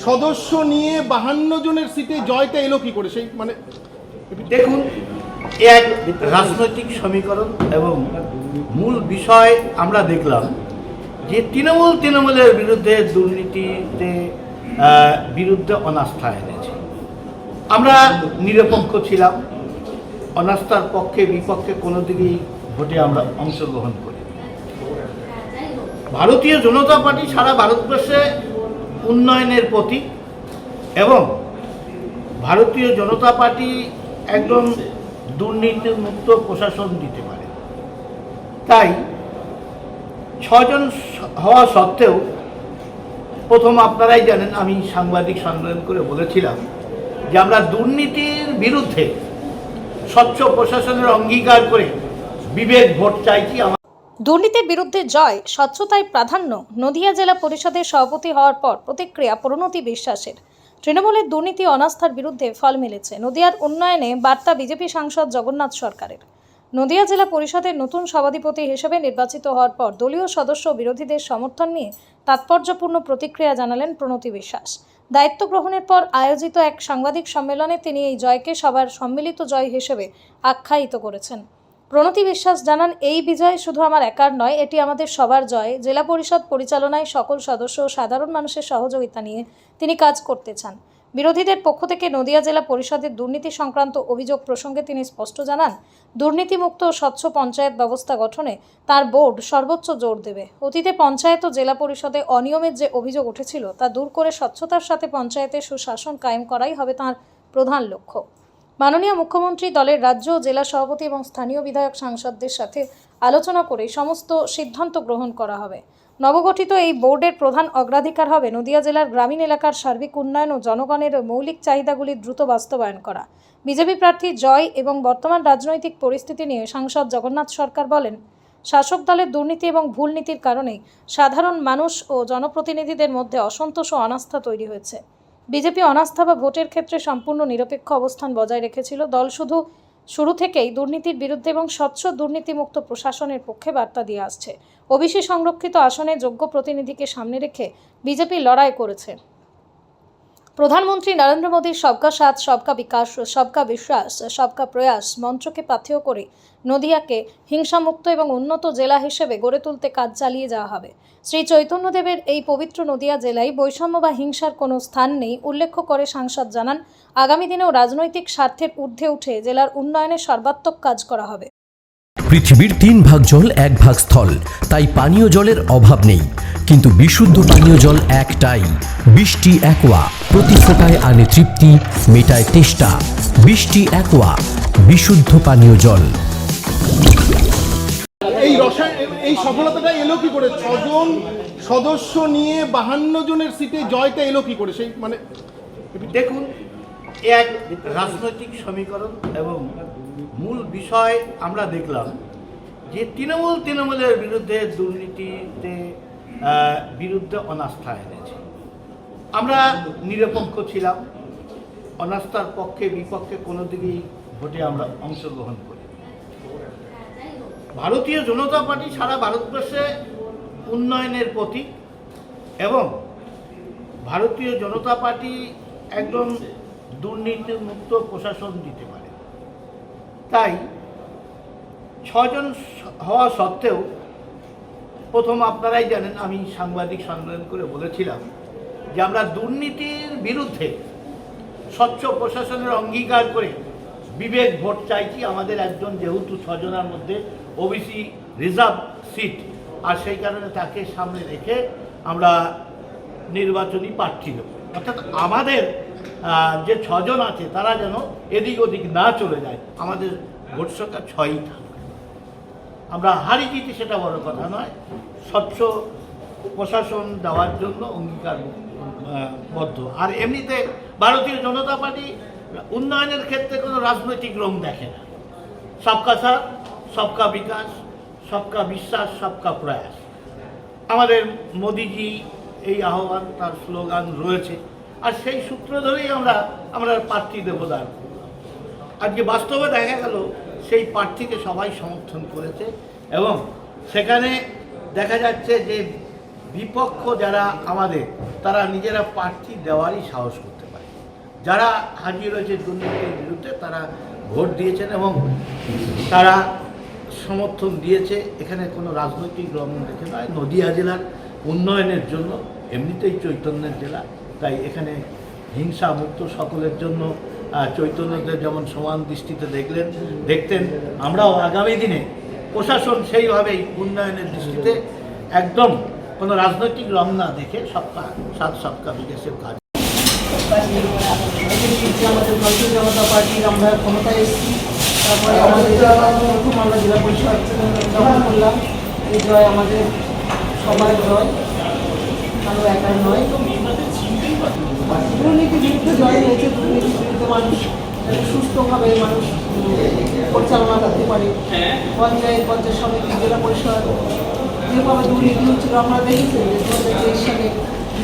সদস্য নিয়ে 52 জনের সিটে জয়টা এলো কি করে? সেই মানে দেখুন, এক রাজনৈতিক সমীকরণ এবং মূল বিষয় আমরা দেখলাম যে তৃণমূলের বিরুদ্ধে দুর্নীতিতে বিরুদ্ধে অনাস্থা এনেছে। আমরা নিরপেক্ষ ছিলাম, অনাস্থার পক্ষে বিপক্ষে কোনো দিকেই ভোটে আমরা অংশগ্রহণ করি। ভারতীয় জনতা পার্টি সারা ভারতবর্ষে উন্নয়নের প্রতীক এবং ভারতীয় জনতা পার্টি একদম দুর্নীতিমুক্ত প্রশাসন দিতে পারে। তাই 6 জন হওয়া সত্ত্বেও প্রথম আপনারাই জানেন আমি সাংবাদিক সম্মেলন করে বলেছিলাম যে আমরা দুর্নীতির বিরুদ্ধে স্বচ্ছ প্রশাসনের অঙ্গীকার করে বিবেক ভোট চাইছি। দুর্নীতির বিরুদ্ধে জয়, স্বচ্ছতায় প্রাধান্য। নদিয়া জেলা পরিষদের সভাপতি হওয়ার পর প্রতিক্রিয়া প্রণতি বিশ্বাসের। তৃণমূলের দুর্নীতি অনাস্থার বিরুদ্ধে ফল মিলেছে। নদিয়ার উন্নয়নে বার্তা বিজেপি সাংসদ জগন্নাথ সরকারের। নদিয়া জেলা পরিষদের নতুন সভাধিপতি হিসেবে নির্বাচিত হওয়ার পর দলীয় সদস্য বিরোধীদের সমর্থন নিয়ে তাৎপর্যপূর্ণ প্রতিক্রিয়া জানালেন প্রণতি বিশ্বাস। দায়িত্ব গ্রহণের পর আয়োজিত এক সাংবাদিক সম্মেলনে তিনি এই জয়কে সবার সম্মিলিত জয় হিসেবে আখ্যায়িত করেছেন। প্রণতি বিশ্বাস জানান, এই বিজয় শুধু আমার একার নয়, এটি আমাদের সবার জয়। জেলা পরিষদ পরিচালনায় সকল সদস্য ও সাধারণ মানুষের সহযোগিতা নিয়ে তিনি কাজ করতে চান। বিরোধীদের পক্ষ থেকে নদিয়া জেলা পরিষদের দুর্নীতি সংক্রান্ত অভিযোগ প্রসঙ্গে তিনি স্পষ্ট জানান, দুর্নীতিমুক্ত ও স্বচ্ছ পঞ্চায়েত ব্যবস্থা গঠনে তার বোর্ড সর্বোচ্চ জোর দেবে। অতীতে পঞ্চায়েত ও জেলা পরিষদে অনিয়মের যে অভিযোগ উঠেছিল তা দূর করে স্বচ্ছতার সাথে পঞ্চায়েতের সুশাসন কায়েম করাই হবে তার প্রধান লক্ষ্য। মাননীয় মুখ্যমন্ত্রী দলের রাজ্য ও জেলা সভাপতি এবং স্থানীয় বিধায়ক সাংসদদের সাথে আলোচনা করে সমস্ত সিদ্ধান্ত গ্রহণ করা হবে। নবগঠিত এই বোর্ডের প্রধান অগ্রাধিকার হবে নদিয়া জেলার গ্রামীণ এলাকার সার্বিক উন্নয়ন ও জনগণের মৌলিক চাহিদাগুলি দ্রুত বাস্তবায়ন করা। বিজেপি প্রার্থী জয় এবং বর্তমান রাজনৈতিক পরিস্থিতি নিয়ে সাংসদ জগন্নাথ সরকার বলেন, শাসক দলের দুর্নীতি এবং ভুল নীতির কারণেই সাধারণ মানুষ ও জনপ্রতিনিধিদের মধ্যে অসন্তোষ ও অনাস্থা তৈরি হয়েছে। বিজেপি অনাস্থা বা ভোটের ক্ষেত্রে সম্পূর্ণ নিরপেক্ষ অবস্থান বজায় রেখেছিল। দল শুরু থেকেই দুর্নীতির বিরুদ্ধে এবং স্বচ্ছ দুর্নীতিমুক্ত প্রশাসনের পক্ষে বার্তা দিয়ে আসছে। ওবিসি সংরক্ষিত আসনে যোগ্য প্রতিনিধিকে সামনে রেখে বিজেপি লড়াই করেছে। প্রধানমন্ত্রী নরেন্দ্র মোদীর সবকা সাথ, সবকা বিকাশ, সবকা বিশ্বাস, সবকা প্রয়াস মন্ত্রকে পাথেয় করে নদিয়াকে হিংসামুক্ত এবং উন্নত জেলা হিসেবে গড়ে তুলতে কাজ চালিয়ে যাওয়া হবে। শ্রী চৈতন্যদেবের এই পবিত্র নদিয়া জেলায় বৈষম্য বা হিংসার কোনো স্থান নেই উল্লেখ করে সাংসদ জানান, আগামী দিনেও রাজনৈতিক স্বার্থের ঊর্ধ্বে উঠে জেলার উন্নয়নে সর্বাত্মক কাজ করা হবে। পৃথিবীর 3 ভাগ জল 1 ভাগ স্থল, তাই পানীয় জলের অভাব নেই। কিন্তু বিশুদ্ধ পানীয় জল একটাই, বৃষ্টি অ্যাকোয়া। প্রতি ফোঁটায় আনে তৃপ্তি, মেটায় তেষ্টা। বৃষ্টি অ্যাকোয়া, বিশুদ্ধ পানীয় জল। এই সফলতাটা এলো কি করে? 6 জন সদস্য নিয়ে 52 জনের সিটে জয়টা এলো কি করে? সেই মানে দেখুন, এক রাজনৈতিক সমীকরণ এবং মূল বিষয় আমরা দেখলাম যে তৃণমূলের বিরুদ্ধে দুর্নীতিতে বিরুদ্ধে অনাস্থা এনেছে। আমরা নিরপেক্ষ ছিলাম, অনাস্থার পক্ষে বিপক্ষে কোনো দিকেই ভোটে আমরা অংশগ্রহণ করি। ভারতীয় জনতা পার্টি সারা ভারতবর্ষে উন্নয়নের প্রতীক এবং ভারতীয় জনতা পার্টি একদম দুর্নীতিমুক্ত প্রশাসন দিতে পারে। তাই 6 জন হওয়া সত্ত্বেও প্রথম আপনারাই জানেন আমি সাংবাদিক সম্মেলন করে বলেছিলাম যে আমরা দুর্নীতির বিরুদ্ধে স্বচ্ছ প্রশাসনের অঙ্গীকার করে বিবেক ভোট চাইছি। আমাদের একজন যেহেতু 6 জনের মধ্যে ওবিসি রিজার্ভ সিট, আর সেই কারণে তাকে সামনে রেখে আমরা নির্বাচনী প্রার্থী দেব। অর্থাৎ আমাদের যে 6 জন আছে তারা যেন এদিক ওদিক না চলে যায়। আমাদের ভোট সংখ্যা 6ই থাকবে। আমরা হারি জিতি সেটা বড় কথা নয়, স্বচ্ছ প্রশাসন দেওয়ার জন্য অঙ্গীকারবদ্ধ। আর এমনিতে ভারতীয় জনতা পার্টি উন্নয়নের ক্ষেত্রে কোনো রাজনৈতিক রং দেখে না। সবকা সাথ, সবকা বিকাশ, সবকা বিশ্বাস, সবকা প্রয়াস। আমাদের মোদিজি এই আহ্বান, তার স্লোগান রয়েছে, আর সেই সূত্র ধরেই আমরা প্রার্থী দেব দাঁড়। আজকে বাস্তবে দেখা গেল সেই প্রার্থীকে সবাই সমর্থন করেছে এবং সেখানে দেখা যাচ্ছে যে বিপক্ষ যারা আমাদের, তারা নিজেরা প্রার্থী দেওয়ারই সাহস করতে পারে। যারা হাজির হয়েছে দুর্নীতির বিরুদ্ধে তারা ভোট দিয়েছেন এবং তারা সমর্থন দিয়েছে। এখানে কোনো রাজনৈতিক রং দেখে নয়, নদিয়া জেলার উন্নয়নের জন্য। এমনিতেই চৈতন্যের জেলা, তাই এখানে হিংসা মুক্ত সকলের জন্য চৈতন্যদের যেমন সমান দৃষ্টিতে দেখতেন, আমরাও আগামী দিনে প্রশাসন সেইভাবেই উন্নয়নের দৃষ্টিতে একদম কোনো রাজনৈতিক রং না দেখে সবকা সাত সবকা বিকাশের কাজ। আমাদের ভারতীয় জনতা পার্টির আমরা ক্ষমতায় এসেছি, তারপরে আমাদের প্রথম আমরা জেলা পরিষদ দখল করলাম। এই জয় আমাদের সবার জয়, কারো একার নয়। দুর্নীতির বিরুদ্ধে জয় হয়েছে। দুর্নীতির বিরুদ্ধে মানুষ সুস্থভাবে মানুষ পরিচালনা করতে পারে। পঞ্চায়েত সমিতি, জেলা পরিষদ যেভাবে দুর্নীতি হচ্ছিল আমরা দেখেছি যে 2023 সালে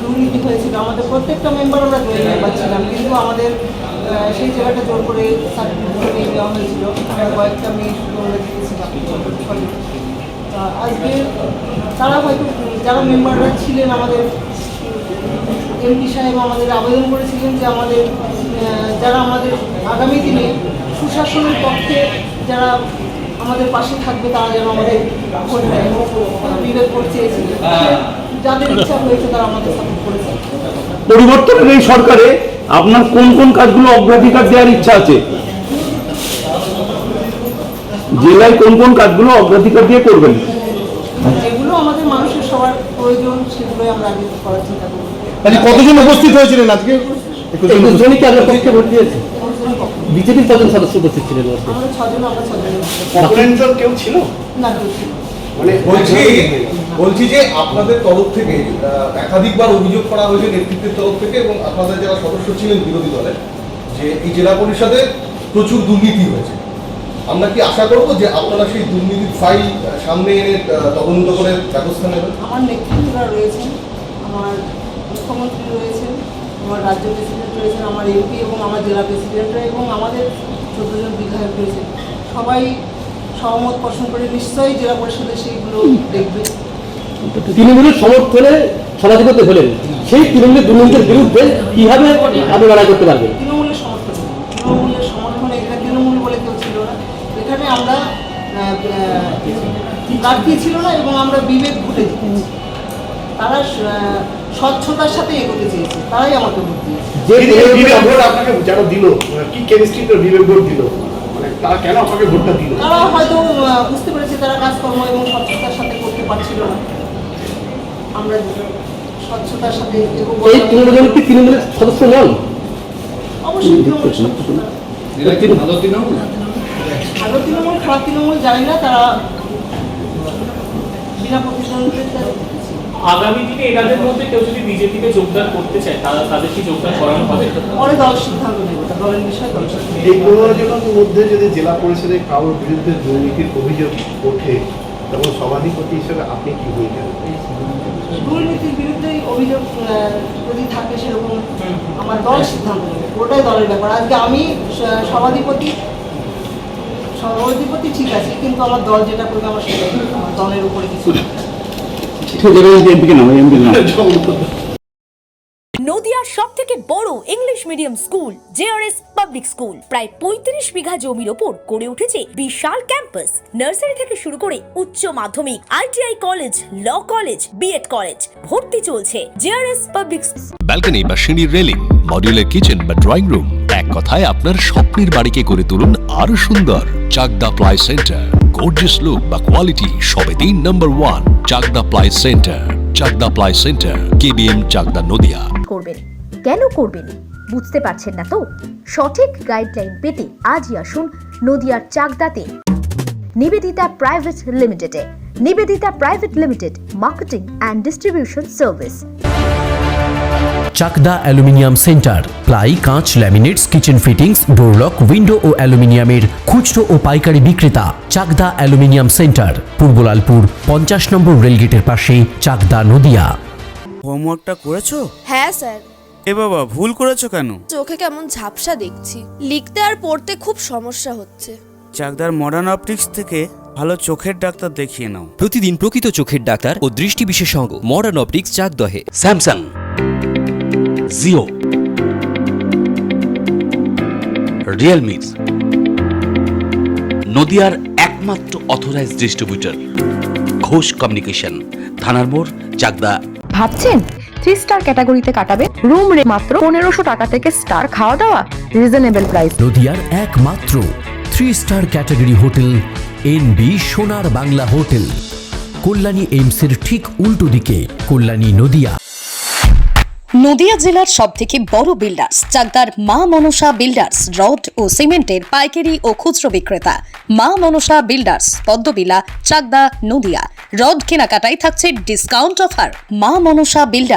দুর্নীতি হয়েছিল। আমাদের প্রত্যেকটা মেম্বার আমরা জয়ী মেম্বার ছিলাম, কিন্তু আমাদের সেই জায়গাটা জোর করে সার্টিফিকেট নিয়ে দেওয়া হয়েছিল। আমরা কয়েকটা মেয়ে শুধু আমরা জিতেছিলাম। আজকে তারা হয়তো যারা মেম্বাররা ছিলেন, আমাদের এমপি সাহেব আমাদের আবেদন করেছিলেন যে আমাদের যারা আমাদের আগামী দিনে সুশাসনের পক্ষে যারা আমাদের পাশে থাকবে তারা যেন আমাদের ভোট দেয়। বিবেক ভোট চেয়েছিল, যাদের ইচ্ছা হয়েছে তারা আমাদের সাপোর্ট করেছে। পরিবর্তনের এই সরকারে আপনার কোন কোন কাজগুলো অগ্রাধিকার দেওয়ার ইচ্ছা আছে? জেলায় কোন কোন কাজগুলো অগ্রাধিকার দিয়ে করবেন? যেগুলো আমাদের মানুষের সবার প্রয়োজন সেগুলোই আমরা আগে করার চিন্তা করব। কতজন উপস্থিত হয়েছিলেন আজকে? 21 জনই কি আপনার পক্ষে ভোট দিয়েছে? বিজেপির কজন সদস্য উপস্থিত ছিলেন? আমরা ছজন কেউ ছিল না, কেউ ছিল না। মানে বলছি যে আপনাদের তরফ থেকে একাধিকবার অভিযোগ করা হয়েছে নেতৃত্বের তরফ থেকে এবং আপনাদের যারা সদস্য ছিলেন বিরোধী দলের, যে এই জেলা পরিষদে প্রচুর দুর্নীতি হয়েছে। আমরা কি আশা করবো যে আপনারা সেই দুর্নীতির ফাইল সামনে এনে তদন্ত করে ব্যবস্থা নেবেন? আমার নেতৃত্বরা রয়েছেন, আমার মুখ্যমন্ত্রী রয়েছেন, আমার রাজ্য প্রেসিডেন্ট রয়েছেন, আমার এমপি এবং আমার জেলা প্রেসিডেন্টরা এবং আমাদের 14 জন বিধায়ক রয়েছেন। সবাই সহমত পোষণ করে নিশ্চয়ই জেলা পরিষদে সেইগুলো দেখবে। তৃণমূলের সমর্থনে সভাধিপতি হলেন, সেই তৃণমূলের দুর্নীতির বিরুদ্ধে কিভাবে আপনি লড়াই করতে পারবেন? তৃণমূলের সমর্থনে এখানে তৃণমূল বলে কেউ ছিল না। এখানে আমরা প্রার্থী ছিল না এবং আমরা বিবেক ভোটে জিতেছি। তারা স্বচ্ছতার সাথে এগোতে চেয়েছে, তারাই আমাকে ভোট দিয়েছে। যে বিবেক ভোট আপনাকে যারা দিল, কি কেমিস্ট্রিতে বিবেক ভোট দিল, মানে তারা কেন আপনাকে ভোটটা দিল? তারা হয়তো বুঝতে পেরেছে তারা কাজকর্ম এবং স্বচ্ছতার সাথে করতে পারছিল না। আমরা স্বচ্ছতার সাথে এই তৃণমূল কি তৃণমূলের সদস্য নন? অবশ্যই তৃণমূল স্বচ্ছতা। ভালো তৃণমূল খারাপ তৃণমূল জানি না, তারা বিনা প্রতিদ্বন্দ্বিতা। আগামী দিনে এনাদের মধ্যে কেউ যদি বিজেপিতে যোগদান করতে চায় তাদের কি যোগদান করানো হবে? পরে দল সিদ্ধান্ত নেবে, দলের বিষয় দল সিদ্ধান্ত নেবে। এই 15 জনের মধ্যে যদি জেলা পরিষদে কারোর বিরুদ্ধে দুর্নীতির অভিযোগ ওঠে, তখন সভাধিপতি হিসেবে আপনি কি বলবেন? দুর্নীতির বিরুদ্ধে অভিযোগ যদি থাকে সেরকম আমার দল সিদ্ধান্ত নেবে, ওটাই দলের ব্যাপার। আজকে আমি সভাধিপতি ঠিক আছে, কিন্তু আমার দল যেটা করবে আমার সেটাই, আমার দলের উপরে কিছু না। নদিয়ার সবথেকে বড় English medium school JRS public school প্রায় 35 বিঘা জমির ওপর গড়ে উঠেছে বিশাল ক্যাম্পাস। নার্সারি থেকে শুরু করে উচ্চ মাধ্যমিক, ITI college, law college, BEd college, ভর্তি চলছে। জেআরএস পাবলিক ব্যালকনি বা সিঁড়ির রেলিং, মডিউলার কিচেন বা ড্রয়িং রুম, এক কথায় আপনার স্বপ্নের বাড়িকে করে তুলুন আরো সুন্দর। Chakdaha ply centre, gorgeous look বা কোয়ালিটি সবে 3 number 1 Chakdaha ply centre. Chakdaha ply centre, KBM, Chakdaha, Nadia. করবেন কেন করবেন বুঝতে পারছেন না তো? সঠিক গাইডলাইন পেতে আজই আসুন নদিয়ার চাকদাতে নিবেদিতা প্রাইভেট লিমিটেডে। Nivedita private limited, marketing and distribution service. Chakda aluminium centre, ply, কাঁচ, laminates, kitchen fittings, door lock, window ও অ্যালুমিনিয়ামের খুচরো ও পাইকারি বিক্রেতা। Chakda aluminium centre, Purbalalpur 50 number রেলগেটের পাশে, চাকদা, নদিয়া। হোমওয়ার্কটা করেছো? হ্যাঁ স্যার। এ বাবা, ভুল করেছো কেন? চোখে কেমন ঝাপসা দেখছি, লিখতে আর পড়তে খুব সমস্যা হচ্ছে। চাকদার মডার্ন অপটিক্স থেকে ভালো চোখের ডাক্তার দেখিয়ে নাও। প্রতিদিন প্রকৃত চোখের ডাক্তার ও দৃষ্টি বিশেষজ্ঞ মডার্ন অপটিক্স চাকদহে। স্যামসাং, জিও, রিয়েলমি, নদিয়ার একমাত্র অথরাইজড ডিস্ট্রিবিউটর ঘোষ কমিউনিকেশন, থানার মোড়, চাকদা। ভাবছেন 3 স্টার ক্যাটাগরিতে কাটাবে? রুম রে মাত্র 1500 টাকা থেকে স্টার, খাওয়া দাওয়া রিজনেবল প্রাইস। নদিয়ার একমাত্র 3 স্টার ক্যাটাগরি হোটেল এনবি সোনার বাংলা হোটেল, কল্যাণী এইমসের ঠিক উল্টো দিকে, কল্যাণী নদিয়া। নদিয়া জেলার সবথেকে বড় বিল্ডার্স চাকদার মা মনসা বিল্ডার্স, রড ও সিমেন্টের পাইকারি ও খুচরো বিক্রেতা। মা মনসা বিল্ডার্স, পদ্মবিলা, চাকদা, নদিয়া। রড কেনাকাটায় থাকছে ডিসকাউন্ট অফার। মা মনসা বিল্ডার্স।